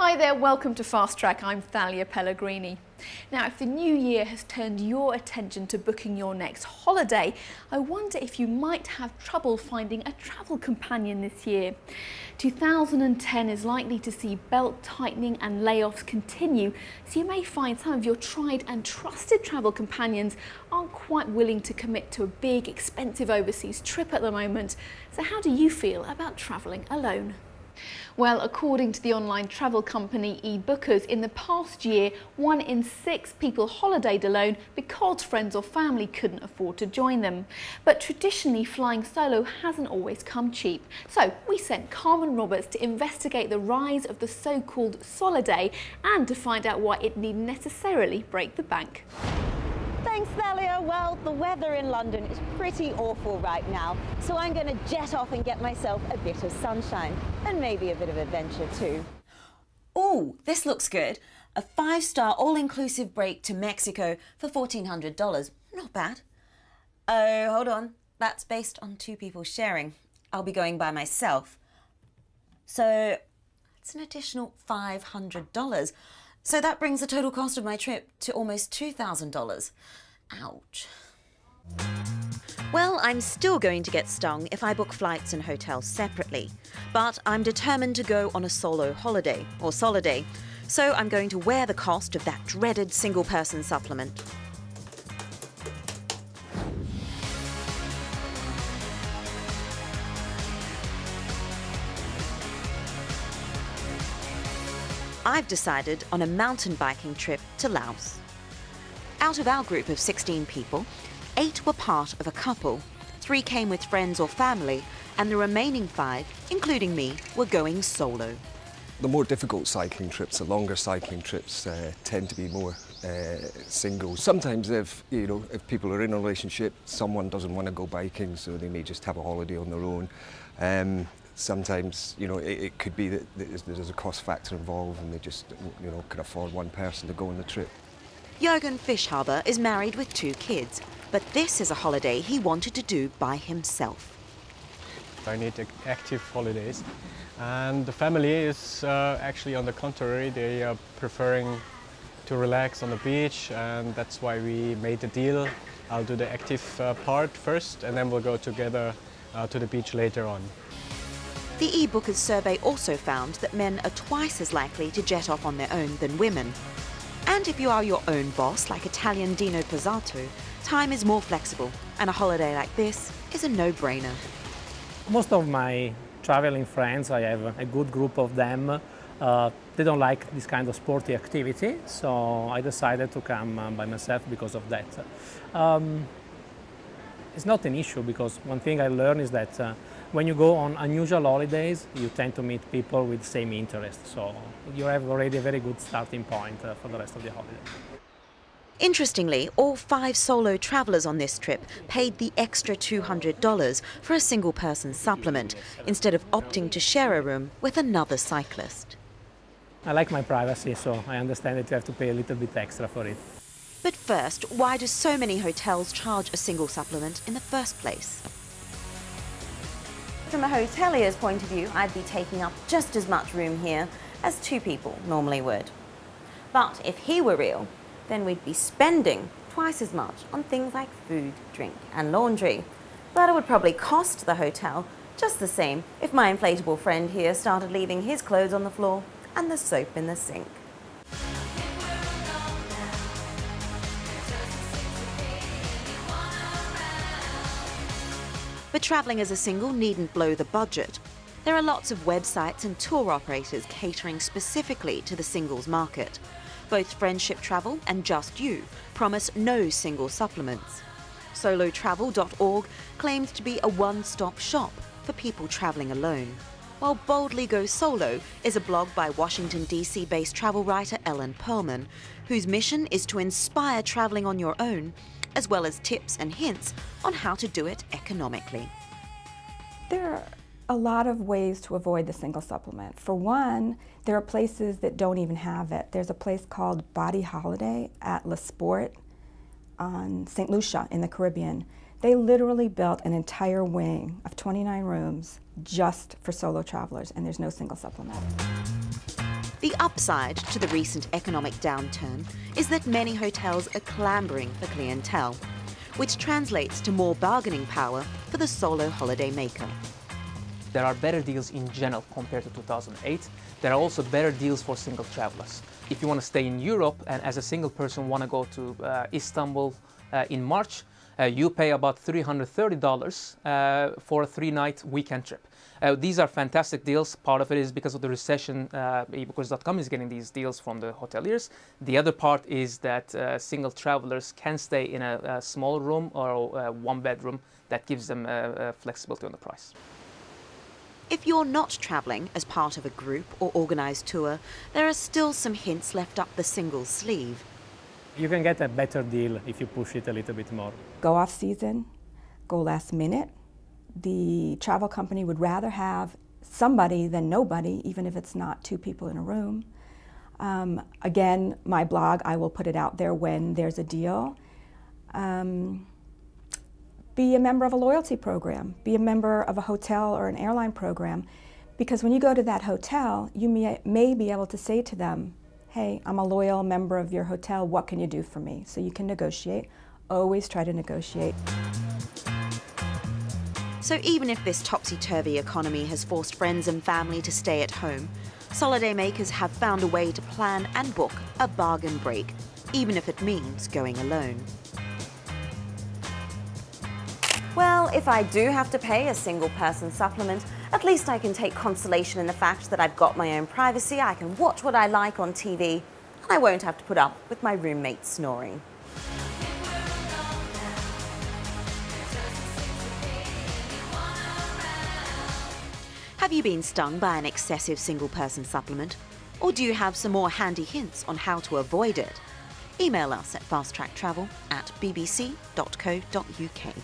Hi there, welcome to Fast Track. I'm Thalia Pellegrini. Now, if the new year has turned your attention to booking your next holiday, I wonder if you might have trouble finding a travel companion this year. 2010 is likely to see belt tightening and layoffs continue, so you may find some of your tried and trusted travel companions aren't quite willing to commit to a big, expensive overseas trip at the moment. So how do you feel about travelling alone? Well, according to the online travel company eBookers, in the past year, 1 in 6 people holidayed alone because friends or family couldn't afford to join them. But traditionally, flying solo hasn't always come cheap. So we sent Carmen Roberts to investigate the rise of the so-called Soliday and to find out why it needn't necessarily break the bank. Thanks, Thalia. Well, the weather in London is pretty awful right now, so I'm going to jet off and get myself a bit of sunshine and maybe a bit of adventure too. Oh, this looks good. A 5-star all-inclusive break to Mexico for $1,400. Not bad. Oh, hold on. That's based on 2 people sharing. I'll be going by myself. So it's an additional $500. So that brings the total cost of my trip to almost $2,000. Ouch. Well, I'm still going to get stung if I book flights and hotels separately. But I'm determined to go on a solo holiday, or Soliday. So I'm going to wear the cost of that dreaded single-person supplement. I've decided on a mountain biking trip to Laos. Out of our group of 16 people, 8 were part of a couple, 3 came with friends or family, and the remaining 5, including me, were going solo. The more difficult cycling trips, the longer cycling trips, tend to be more single. Sometimes if people are in a relationship, someone doesn't want to go biking, so they may just have a holiday on their own. Sometimes, it could be that there's a cost factor involved and they just, can afford one person to go on the trip. Jürgen Fischhaber is married with 2 kids, but this is a holiday he wanted to do by himself. I need active holidays, and the family is actually on the contrary. They are preferring to relax on the beach, and that's why we made the deal. I'll do the active part first, and then we'll go together to the beach later on. The eBookers survey also found that men are twice as likely to jet off on their own than women. And if you are your own boss, like Italian Dino Pozzato, time is more flexible, and a holiday like this is a no-brainer. Most of my traveling friends, I have a good group of them, they don't like this kind of sporty activity, so I decided to come by myself because of that. It's not an issue, because one thing I learned is that when you go on unusual holidays, you tend to meet people with the same interests, so you have already a very good starting point for the rest of the holiday. Interestingly, all 5 solo travellers on this trip paid the extra $200 for a single-person supplement, instead of opting to share a room with another cyclist. I like my privacy, so I understand that you have to pay a little bit extra for it. But first, why do so many hotels charge a single supplement in the first place? From a hotelier's point of view, I'd be taking up just as much room here as 2 people normally would. But if he were real, then we'd be spending twice as much on things like food, drink and laundry. But it would probably cost the hotel just the same if my inflatable friend here started leaving his clothes on the floor and the soap in the sink. But travelling as a single needn't blow the budget. There are lots of websites and tour operators catering specifically to the singles market. Both Friendship Travel and Just You promise no single supplements. Solotravel.org claims to be a one-stop shop for people travelling alone, while Boldly Go Solo is a blog by Washington, D.C.-based travel writer Ellen Perlman, whose mission is to inspire travelling on your own, as well as tips and hints on how to do it economically. There are a lot of ways to avoid the single supplement. For one, there are places that don't even have it. There's a place called Body Holiday at La Sport on St. Lucia in the Caribbean. They literally built an entire wing of 29 rooms just for solo travelers, and there's no single supplement. The upside to the recent economic downturn is that many hotels are clambering for clientele, which translates to more bargaining power for the solo holiday maker. There are better deals in general compared to 2008. There are also better deals for single travelers. If you want to stay in Europe and as a single person want to go to Istanbul in March, you pay about $330 for a 3-night weekend trip. These are fantastic deals. Part of it is because of the recession, Booker's.com is getting these deals from the hoteliers. The other part is that single travelers can stay in a small room or one bedroom that gives them flexibility on the price. If you're not travelling as part of a group or organised tour, there are still some hints left up the singles sleeve. You can get a better deal if you push it a little bit more. Go off season, go last minute. The travel company would rather have somebody than nobody, even if it's not 2 people in a room. Again, my blog, I will put it out there when there's a deal. Be a member of a loyalty program. Be a member of a hotel or an airline program. Because when you go to that hotel, you may be able to say to them, hey, I'm a loyal member of your hotel, what can you do for me? So you can negotiate. Always try to negotiate. So even if this topsy-turvy economy has forced friends and family to stay at home, Soliday makers have found a way to plan and book a bargain break, even if it means going alone. Well, if I do have to pay a single person supplement, at least I can take consolation in the fact that I've got my own privacy, I can watch what I like on TV, and I won't have to put up with my roommate snoring. Have you been stung by an excessive single-person supplement? Or do you have some more handy hints on how to avoid it? Email us at fasttracktravel@bbc.co.uk.